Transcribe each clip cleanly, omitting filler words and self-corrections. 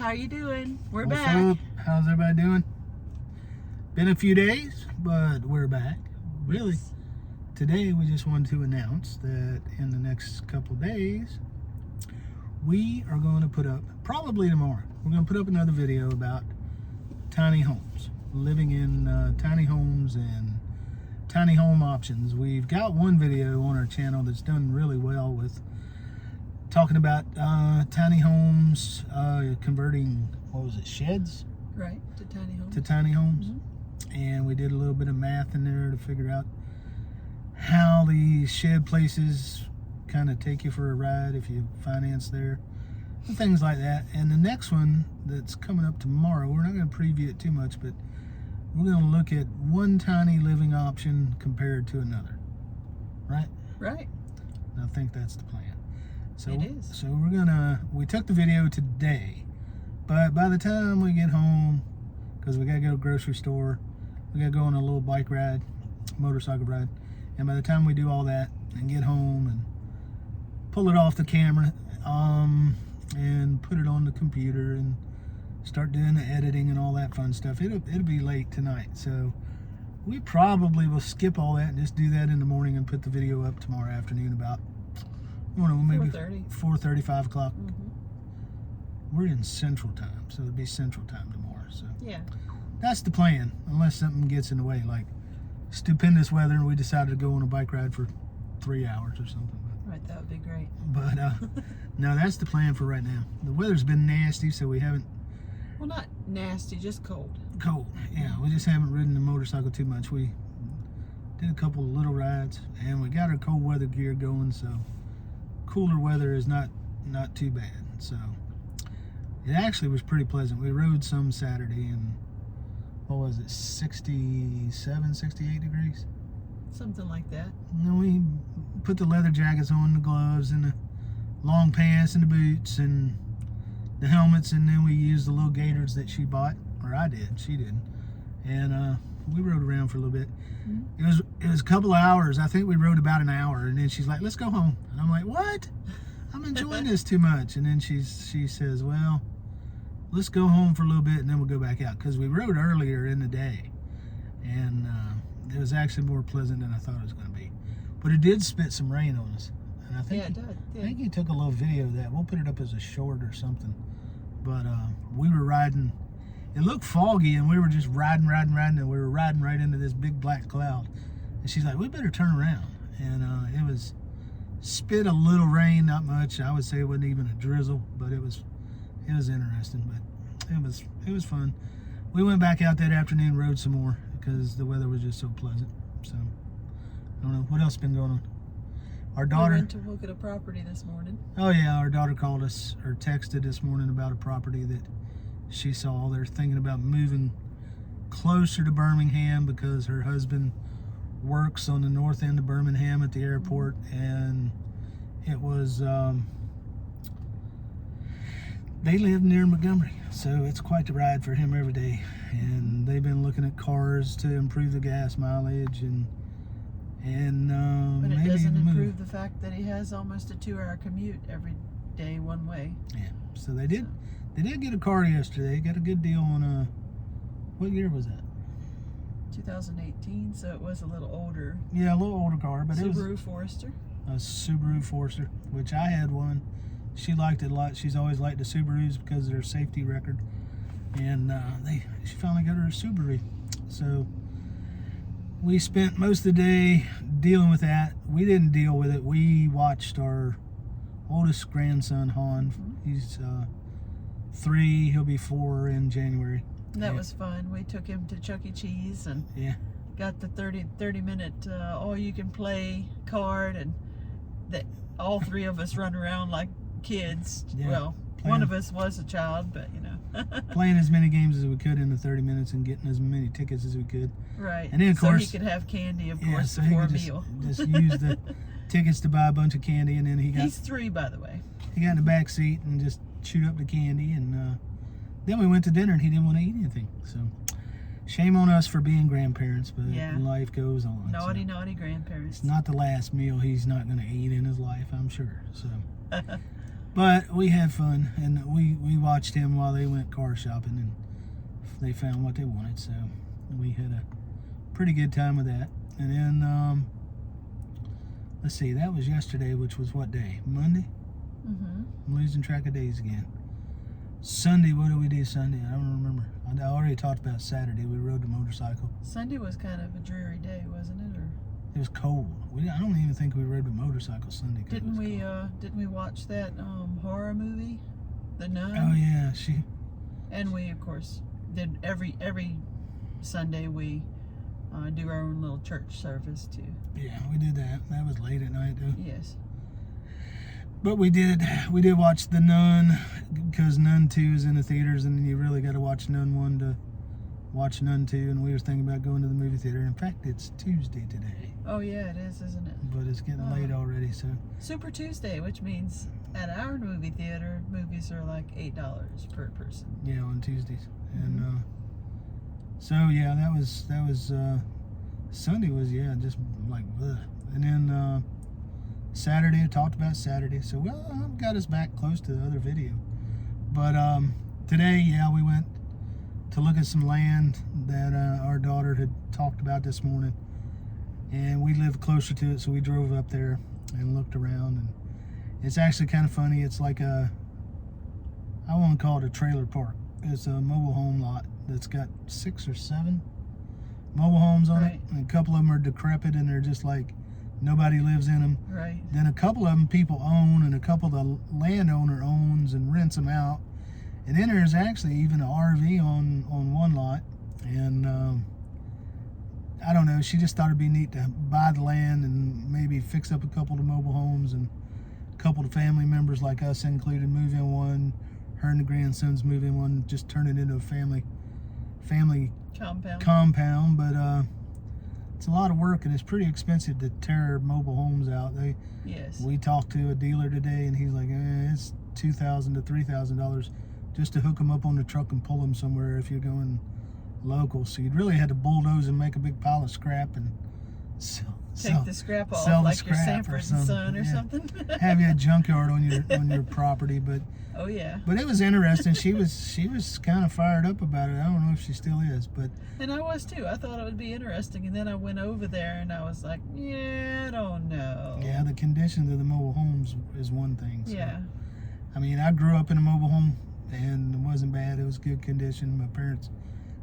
how you doing? We're What's back. up? How's everybody doing? Been a few days, but we're back. Really, Yes. today we just wanted to announce that in the next couple days, we are going to put up, probably tomorrow, we're going to put up another video about tiny homes, living in tiny homes and tiny home options. We've got one video on our channel that's done really well with talking about tiny homes, converting, what was it, sheds Right, to tiny homes. to tiny homes. Mhm. And we did a little bit of math in there to figure out how the shed places kind of take you for a ride if you finance there and things like that. And the next one that's coming up tomorrow, we're not going to preview it too much, but we're going to look at one tiny living option compared to another, right? Right. And I think that's the plan. So, It is. So we took the video today, but by the time we get home, because we got to go to the grocery store, we got to go on a little bike ride, motorcycle ride, and by the time we do all that and get home and pull it off the camera, and put it on the computer and start doing the editing and all that fun stuff, it'll be late tonight. So we probably will skip all that and just do that in the morning and put the video up tomorrow afternoon about, I don't know, maybe 4:30, 5 o'clock. Mm-hmm. We're in Central Time, so it'll be Central Time tomorrow. So Yeah. that's the plan, unless something gets in the way, like stupendous weather and we decided to go on a bike ride for 3 hours or something. Right, that would be great. But no, that's the plan for right now. The weather's been nasty, so we haven't, Well, not nasty, just cold. cold. Yeah, we just haven't ridden the motorcycle too much. We did a couple of little rides, and we got our cold weather gear going, so cooler weather is not too bad. So it actually was pretty pleasant. We rode some Saturday, and what was it, 67, 68 degrees? Something like that. And then we put the leather jackets on, the gloves, and the long pants, and the boots, and the helmets, and then we used the little gaiters that she bought, or I did, she didn't. And we rode around for a little bit. Mm-hmm. It was a couple of hours. I think we rode about an hour, and then she's like, "Let's go home." And I'm like, "What? I'm enjoying this too much." And then she says, "Well, let's go home for a little bit, and then we'll go back out," because we rode earlier in the day, and it was actually more pleasant than I thought it was going to be. But it did spit some rain on us, and I think Yeah, it did. I think he took a little video of that. We'll put it up as a short or something. But we were riding. It looked foggy, and we were just riding, and we were riding right into this big black cloud. And she's like, "We better turn around." And it was spit a little rain, not much. I would say it wasn't even a drizzle, but it was interesting. But it was fun. We went back out that afternoon, rode some more because the weather was just so pleasant. So I don't know what else has been going on. Our daughter. We went to look at a property this morning. Oh yeah, our daughter called us or texted this morning about a property that she saw. They're thinking about moving closer to Birmingham because her husband works on the north end of Birmingham at the airport, and it was they live near Montgomery, so it's quite the ride for him every day. And they've been looking at cars to improve the gas mileage and But it maybe doesn't even move. improve the fact that he has almost a 2-hour commute every day one way. Yeah, so they did get a car yesterday. Got a good deal on what year was that? 2018, so it was a little older. Yeah, a little older car, but it was Subaru Forester. a Subaru Forester, which I had one. She liked it a lot. She's always liked the Subarus because of their safety record. And she finally got her Subaru. So we spent most of the day dealing with that. We didn't deal with it. We watched our oldest grandson, Han. He's 3. He'll be 4 in January. That Yeah. was fun. We took him to Chuck E. Cheese and Yeah. got the 30-minute all-you-can-play card, and all 3 of us run around like kids. Yeah, Well, one of us was a child, but you know. Playing as many games as we could in the 30 minutes and getting as many tickets as we could. Right. And then, of course, so he could have candy, of Yeah, course, so he before a could meal. just use the tickets to buy a bunch of candy, and then he He's 3, by the way. got in the back seat and just chewed up the candy. And then we went to dinner, and he didn't want to eat anything. So shame on us for being grandparents, but Yeah. life goes on. Naughty, So naughty grandparents. it's not the last meal he's not going to eat in his life, I'm sure. So But we had fun, and we watched him while they went car shopping, and they found what they wanted. So we had a pretty good time with that. And then let's see, that was yesterday, which was what day? Monday? I'm losing track of days again. Sunday, what did we do Sunday? I don't remember. I already talked about Saturday. We rode the motorcycle. Sunday was kind of a dreary day, wasn't it? Or It was cold. I don't even think we rode the motorcycle Sunday. 'Cause didn't it was we? cold. Didn't we watch that horror movie, The Nun? Oh yeah, And we, of course, did every Sunday we do our own little church service too. yeah, we did that. That was late at night though. Yes. But we did watch The Nun, because Nun 2 is in the theaters, and you really got to watch Nun 1 to watch Nun 2. And we were thinking about going to the movie theater. In fact, it's Tuesday today, Oh yeah, it is, isn't it? but it's getting late already. So Super Tuesday, which means at our movie theater, movies are like $8 per person. yeah, on Tuesdays. And so yeah, that was Sunday was just like ugh. And then Saturday, I talked about Saturday. So got us back close to the other video. But today, we went to look at some land that our daughter had talked about this morning, and we live closer to it, so we drove up there and looked around. And it's actually kind of funny. It's like I won't call it a trailer park. It's a mobile home lot that's got 6 or 7 mobile homes on it, and a couple of them are decrepit, and they're just like nobody lives in them. Right. Then a couple of them people own, and a couple the landowner owns and rents them out. And then there's actually even an RV on one lot. And I don't know, she just thought it'd be neat to buy the land and maybe fix up a couple of the mobile homes, and a couple of family members like us included move in one. Her and the grandsons move in one, just turn it into a family compound. But it's a lot of work, and it's pretty expensive to tear mobile homes out. Yes. We talked to a dealer today, and he's like, it's $2,000 to $3,000 just to hook them up on the truck and pull them somewhere if you're going local. So you'd really had to bulldoze and make a big pile of scrap and Take the scrap off, sell the like your scrap Sanford or and something. Son or Yeah. something. Have you a junkyard on your property, but Oh yeah. but it was interesting. She was kind of fired up about it. I don't know if she still is, but And I was too. I thought it would be interesting, and then I went over there and I was like, yeah, I don't know. yeah, the conditions of the mobile homes is one thing. So. Yeah. I mean, I grew up in a mobile home, and it wasn't bad. It was good condition. My parents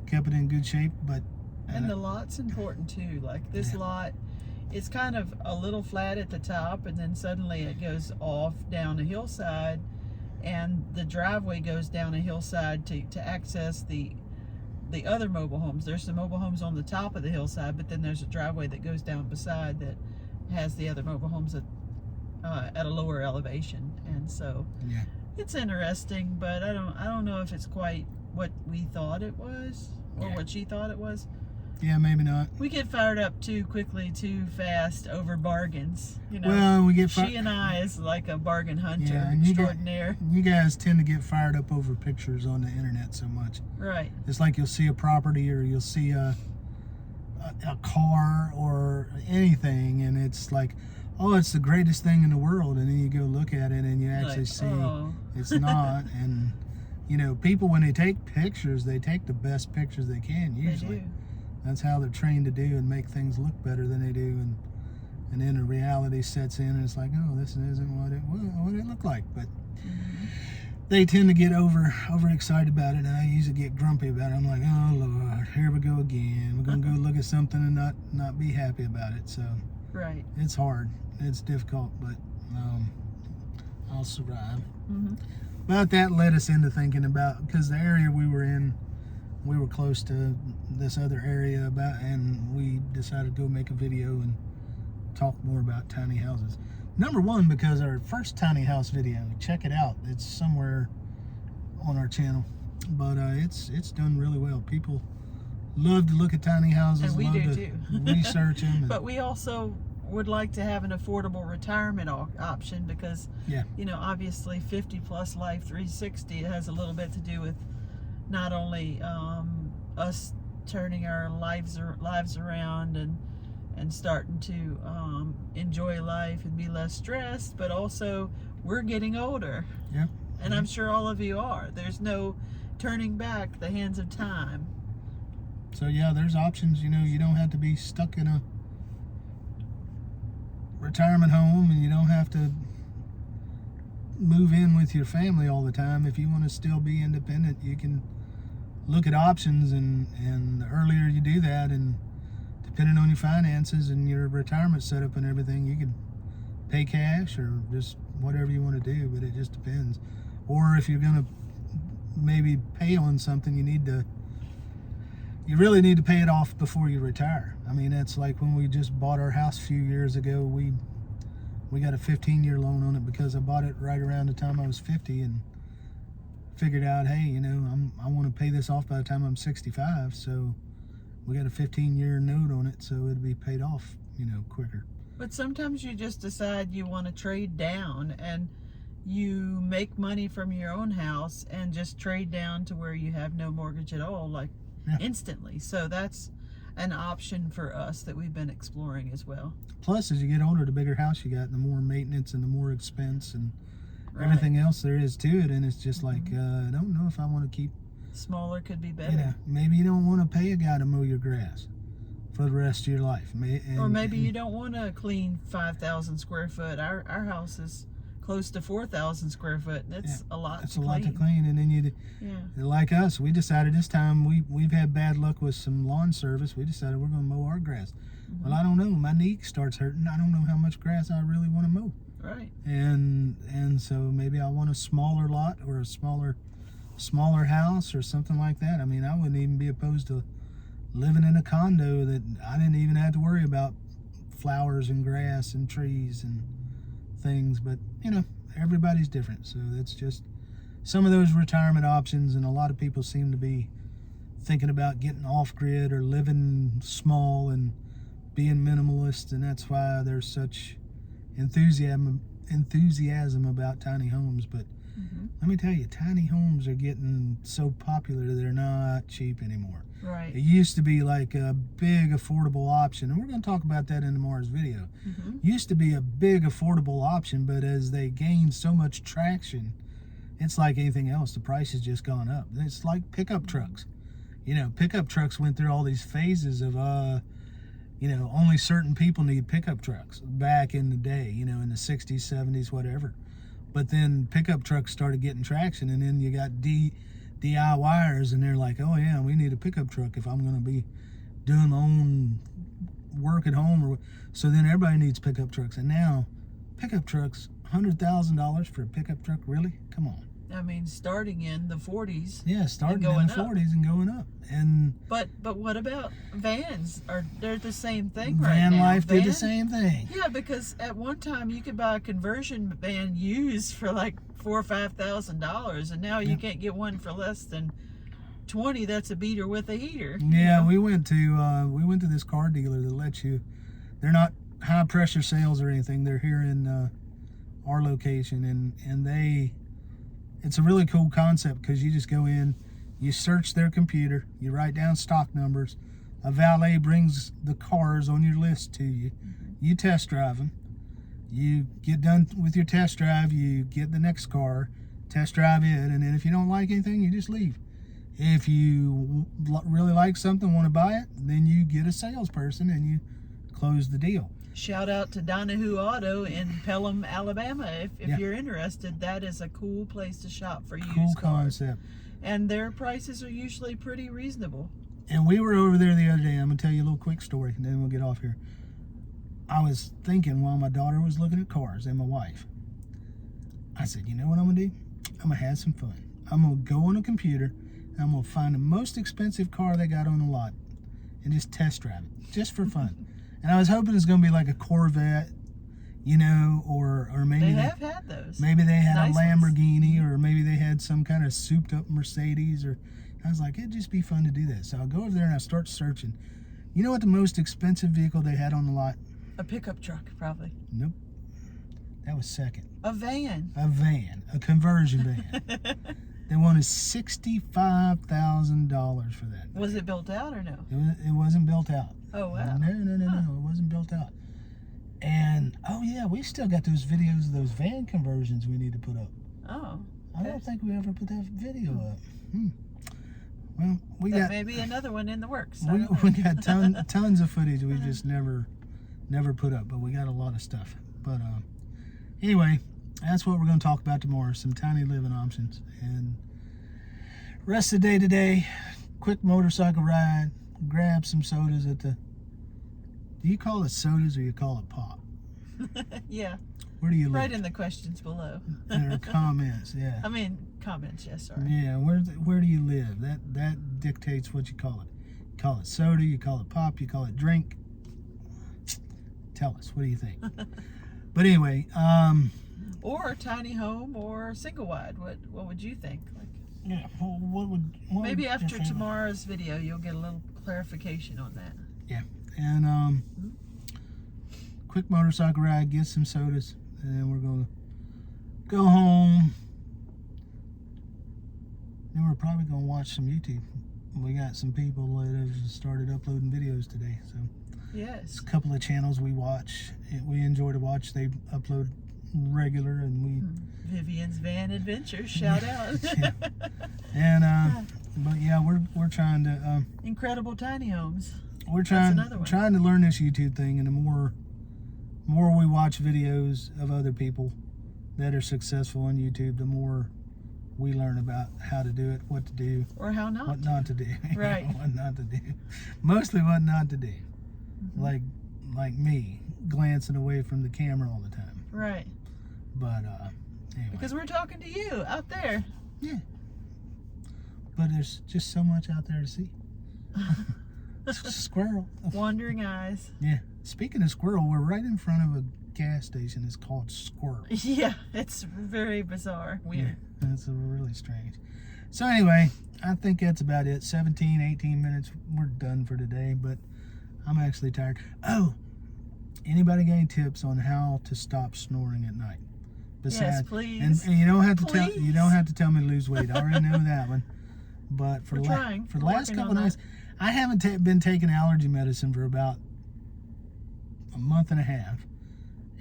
kept it in good shape, but And the lot's important too. Like this lot, it's kind of a little flat at the top, and then suddenly it goes off down a hillside, and the driveway goes down a hillside to access the other mobile homes. There's some mobile homes on the top of the hillside, but then there's a driveway that goes down beside that has the other mobile homes at a lower elevation. And so yeah, it's interesting, but I don't know if it's quite what we thought it was, or what she thought it was. yeah, maybe not. We get fired up too quickly, too fast over bargains. You know, Well, we get she and I is like a bargain hunter and extraordinaire. You guys tend to get fired up over pictures on the internet so much. Right. It's like you'll see a property, or you'll see a car or anything, and it's like, oh, it's the greatest thing in the world, and then you go look at it and you actually see it's not. And you know, people, when they take pictures, they take the best pictures they can usually. They do. That's how they're trained to do, and make things look better than they do. And then the reality sets in, and it's like, oh, this isn't what it looked like. But they tend to get over excited about it, and I usually get grumpy about it. I'm like, oh Lord, here we go again. We're gonna go look at something and not be happy about it. So Right. it's hard, it's difficult, but I'll survive. But that led us into thinking about, because the area we were in, we were close to this other area and we decided to go make a video and talk more about tiny houses. Number one, because our first tiny house video, check it out. It's somewhere on our channel, but it's done really well. People love to look at tiny houses, And we love do to too. research them. But we also would like to have an affordable retirement option, because you know, obviously 50 plus Life 360 has a little bit to do with not only us turning our lives around and starting to enjoy life and be less stressed, but also we're getting older. Yep. And I'm sure all of you are. There's no turning back the hands of time. So yeah, there's options. You know, you don't have to be stuck in a retirement home, and you don't have to move in with your family all the time. If you want to still be independent, you can look at options, and the earlier you do that, and depending on your finances and your retirement setup and everything, you could pay cash or just whatever you want to do, but it just depends. Or if you're going to maybe pay on something, you really need to pay it off before you retire. I mean, it's like when we just bought our house a few years ago, we got a 15-year loan on it because I bought it right around the time I was 50 and figured out, hey, you know, I want to pay this off by the time I'm 65, so we got a 15-year note on it, so it'd be paid off, you know, quicker. But sometimes you just decide you want to trade down, and you make money from your own house and just trade down to where you have no mortgage at all, like instantly. So that's an option for us that we've been exploring as well. Plus, as you get older, the bigger house you got, the more maintenance and the more expense and everything else there is to it. And it's just like, I don't know if I want to keep... Smaller could be better. Yeah, maybe you don't want to pay a guy to mow your grass for the rest of your life. Or maybe you don't want to clean 5,000 square foot. Our house is close to 4,000 square foot, and it's a lot to clean. Lot to clean. And then like us, we decided this time, we've had bad luck with some lawn service. We decided we're going to mow our grass. Well, I don't know. My knee starts hurting. I don't know how much grass I really want to mow. Right. And so maybe I want a smaller lot or a smaller house or something like that. I mean, I wouldn't even be opposed to living in a condo that I didn't even have to worry about flowers and grass and trees and things. But, you know, everybody's different. So that's just some of those retirement options. And a lot of people seem to be thinking about getting off grid or living small and being minimalist, and that's why there's such enthusiasm about tiny homes. But let me tell you, tiny homes are getting so popular they're not cheap anymore. Right. It used to be like a big affordable option, and we're going to talk about that in tomorrow's video. Used to be a big affordable option, but as they gained so much traction, it's like anything else. The price has just gone up. It's like pickup trucks. You know, pickup trucks went through all these phases of you know, only certain people need pickup trucks back in the day, you know, in the 60s, 70s, whatever. But then pickup trucks started getting traction, and then you got DIYers, and they're like, oh yeah, we need a pickup truck if I'm going to be doing my own work at home. So then everybody needs pickup trucks. And now pickup trucks, $100,000 for a pickup truck, really? Come on. I mean, starting in the 40s. Yeah, starting in the 40s and going up. And but what about vans? They're the same thing right now. Van life did the Van? same thing. Yeah, because at one time you could buy a conversion van used for like $4,000 or $5,000, and now you can't get one for less than 20. That's a beater with a heater. Yeah, we went to this car dealer that lets you. They're not high pressure sales or anything. They're here in our location, and it's a really cool concept because you just go in, you search their computer, you write down stock numbers, a valet brings the cars on your list to you, you test drive them, you get done with your test drive, you get the next car, test drive it, and then if you don't like anything, you just leave. If you really like something, want to buy it, then you get a salesperson and you close the deal. Shout out to Donahue Auto in Pelham, Alabama. If you're interested, that is a cool place to shop for used cars. Cool concept. And their prices are usually pretty reasonable. And we were over there the other day. I'm going to tell you a little quick story, and then we'll get off here. I was thinking while my daughter was looking at cars and my wife, I said, you know what I'm going to do? I'm going to have some fun. I'm going to go on a computer, and I'm going to find the most expensive car they got on the lot and just test drive it, just for fun. And I was hoping it's going to be like a Corvette, you know, or maybe they have had those. Maybe they had nice a Lamborghini, or maybe they had some kind of souped up Mercedes. Or I was like, it'd just be fun to do that. So I'll go over there and I start searching. You know what the most expensive vehicle they had on the lot? A pickup truck, probably. Nope. That was second. A van. A van, a conversion van. They wanted $65,000 for that. Was it built out or no? It wasn't built out. Oh, wow. No, it wasn't built out. And, oh yeah, we still got those videos of those van conversions we need to put up. Oh. I don't think we ever put that video up. Well, we That got may be another one in the works. I we, don't know. we got tons of footage we just never put up, but we got a lot of stuff. But anyway, that's what we're going to talk about tomorrow, some tiny living options. And rest of the day today, quick motorcycle ride, grab some sodas at the, do you call it sodas or you call it pop? Yeah. Where do you live? Right in the questions below. There are comments, yeah. I mean, comments, yes, sorry. Yeah, where do you live? That dictates what you call it. You call it soda, you call it pop, you call it drink. Tell us, what do you think? But anyway, Or tiny home or single wide. What would you think? Like, yeah, what maybe would your after family- tomorrow's video, you'll get a little clarification on that. Yeah, and quick motorcycle ride, get some sodas, and then we're gonna go home. Then we're probably gonna watch some YouTube. We got some people that have started uploading videos today, so Yes. it's a couple of channels we watch. We enjoy to watch. They upload regular, and we Vivian's Van Adventures, shout out. Yeah. And but yeah, we're trying to Incredible tiny homes. we're another one. trying to learn this YouTube thing, and the more we watch videos of other people that are successful on YouTube, the more we learn about how to do it, what to do, Or how not. what not to do. Right. What not to do. Mostly what not to do. Like me, glancing away from the camera all the time. Right. But anyway. Because we're talking to you out there. Yeah. But there's just so much out there to see. Squirrel. Wandering eyes. Yeah. Speaking of squirrel, we're right in front of a gas station. It's called Squirrel. Yeah, it's very bizarre. Weird. Yeah, that's really strange. So anyway, I think that's about it. 17, 18 minutes. We're done for today, but I'm actually tired. Oh, anybody got any tips on how to stop snoring at night? Yes, please. And you don't have to Please. tell me to lose weight. I already know that one. But for We're the trying. for the We're last working couple on nights, I haven't been taking allergy medicine for about a month and a half.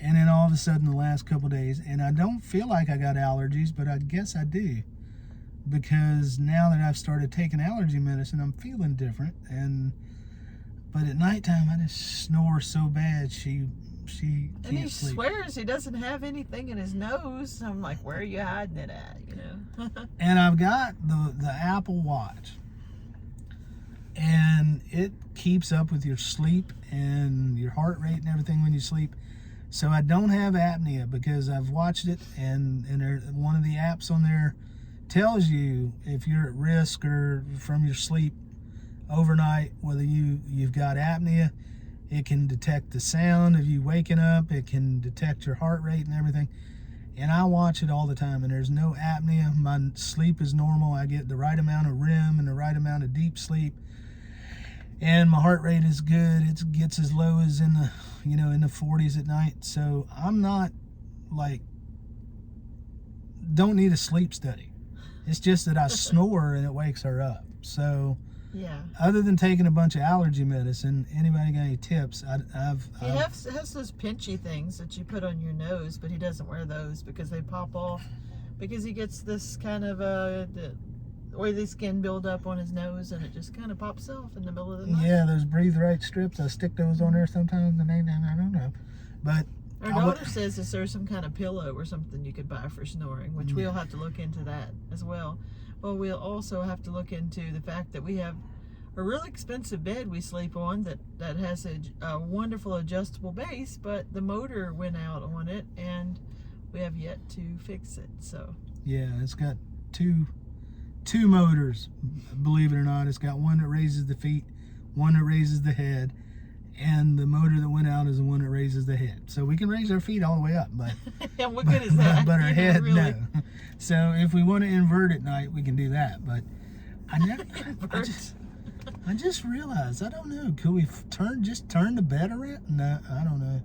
And then all of a sudden the last couple days, and I don't feel like I got allergies, but I guess I do. Because now that I've started taking allergy medicine, I'm feeling different. But at nighttime I just snore so bad she And he can't sleep. swears he doesn't have anything in his nose. I'm like, where are you hiding it at? You know? And I've got the Apple Watch, and it keeps up with your sleep and your heart rate and everything when you sleep. So I don't have apnea because I've watched it, and one of the apps on there tells you if you're at risk or from your sleep overnight, whether you've got apnea. It can detect the sound of you waking up. It can detect your heart rate and everything. And I watch it all the time, and there's no apnea. My sleep is normal. I get the right amount of REM and the right amount of deep sleep. And my heart rate is good. It gets as low as in the 40s at night. So I'm not don't need a sleep study. It's just that I snore and it wakes her up. So Yeah. other than taking a bunch of allergy medicine, anybody got any tips? He has those pinchy things that you put on your nose, but he doesn't wear those because they pop off. Because he gets this kind of oily skin build up on his nose, and it just kind of pops off in the middle of the night. Yeah, those breathe right strips. I stick those on there sometimes, and I don't know. But Our daughter says is there some kind of pillow or something you could buy for snoring, which we'll have to look into that as well. Well, we'll also have to look into the fact that we have a really expensive bed we sleep on that has a wonderful adjustable base, but the motor went out on it, and we have yet to fix it. So yeah, it's got two motors, believe it or not. It's got one that raises the feet, one that raises the head, and the motor that went out is the one that raises the head. So we can raise our feet all the way up, but yeah, what good is that? but our You know, head, really. no. So if we want to invert at night, we can do that. But I just realized, I don't know, could we turn the bed around? No, I don't know.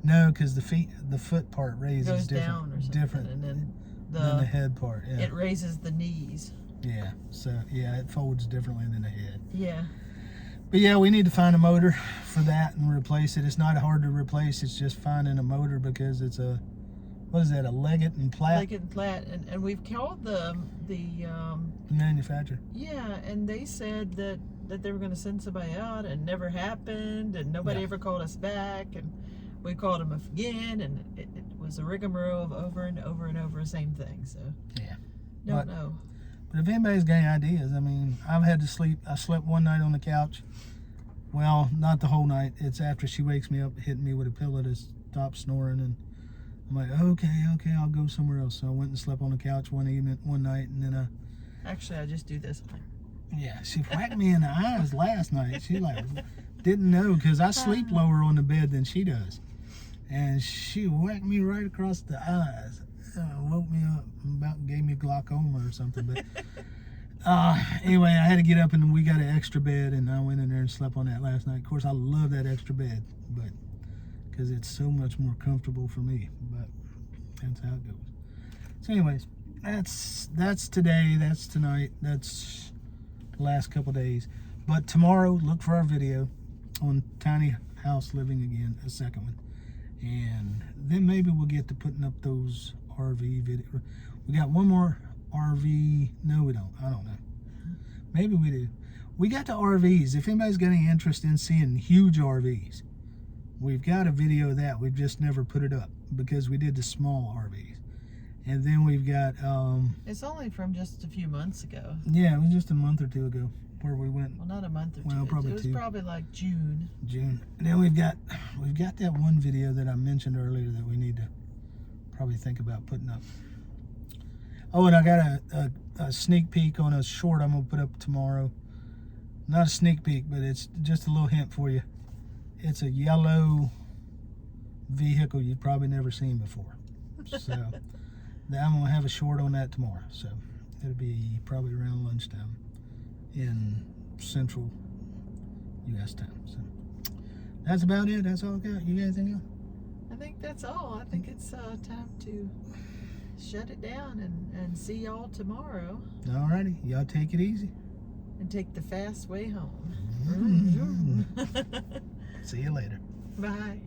No, because the foot part raises Goes down or something, different and then than the head part. Yeah. it raises the knees. Yeah, so yeah, it folds differently than the head. Yeah. But yeah, we need to find a motor for that and replace it. It's not hard to replace. It's just finding a motor because it's a what is that, a Leggett and Platt Leggett and Platt, and we've called the manufacturer. yeah, and they said that they were going to send somebody out, and never happened, and nobody Yeah. ever called us back, and we called them again, and it was a rigmarole of over and over and over the same thing. So Yeah. don't know. But if anybody's got any ideas, I mean, I've had to sleep. I slept one night on the couch. Well, not the whole night. It's after she wakes me up, hitting me with a pillow to stop snoring, and I'm like, okay, I'll go somewhere else. So I went and slept on the couch one night, and then Actually, I just do this. yeah, she whacked me in the eyes last night. She like didn't know because I sleep lower on the bed than she does, and she whacked me right across the eyes. Woke me up, gave me glaucoma or something. But anyway, I had to get up, and we got an extra bed, and I went in there and slept on that last night. Of course, I love that extra bed, but because it's so much more comfortable for me. But that's how it goes. So, anyways, that's today. That's tonight. That's the last couple days. But tomorrow, look for our video on tiny house living again, a second one, and then maybe we'll get to putting up those RV video. We got one more RV. No, we don't. I don't know. Maybe we do. We got the RVs. If anybody's got any interest in seeing huge RVs, we've got a video of that. We've just never put it up because we did the small RVs. And then we've got It's only from just a few months ago. yeah, it was just a month or two ago where we went. Well, not a month or two. Well, probably it was two. probably like June. June. And then we've got that one video that I mentioned earlier that we need to probably think about putting up. Oh, and I got a sneak peek on a short I'm gonna put up tomorrow. Not a sneak peek, but it's just a little hint for you. It's a yellow vehicle you've probably never seen before. So I'm gonna have a short on that tomorrow. So it'll be probably around lunchtime in central U.S. time. So that's about it. That's all I got. You guys anything else? I think that's all. I think it's time to shut it down and see y'all tomorrow Alrighty, y'all take it easy. and take the fast way home. See you later. Bye.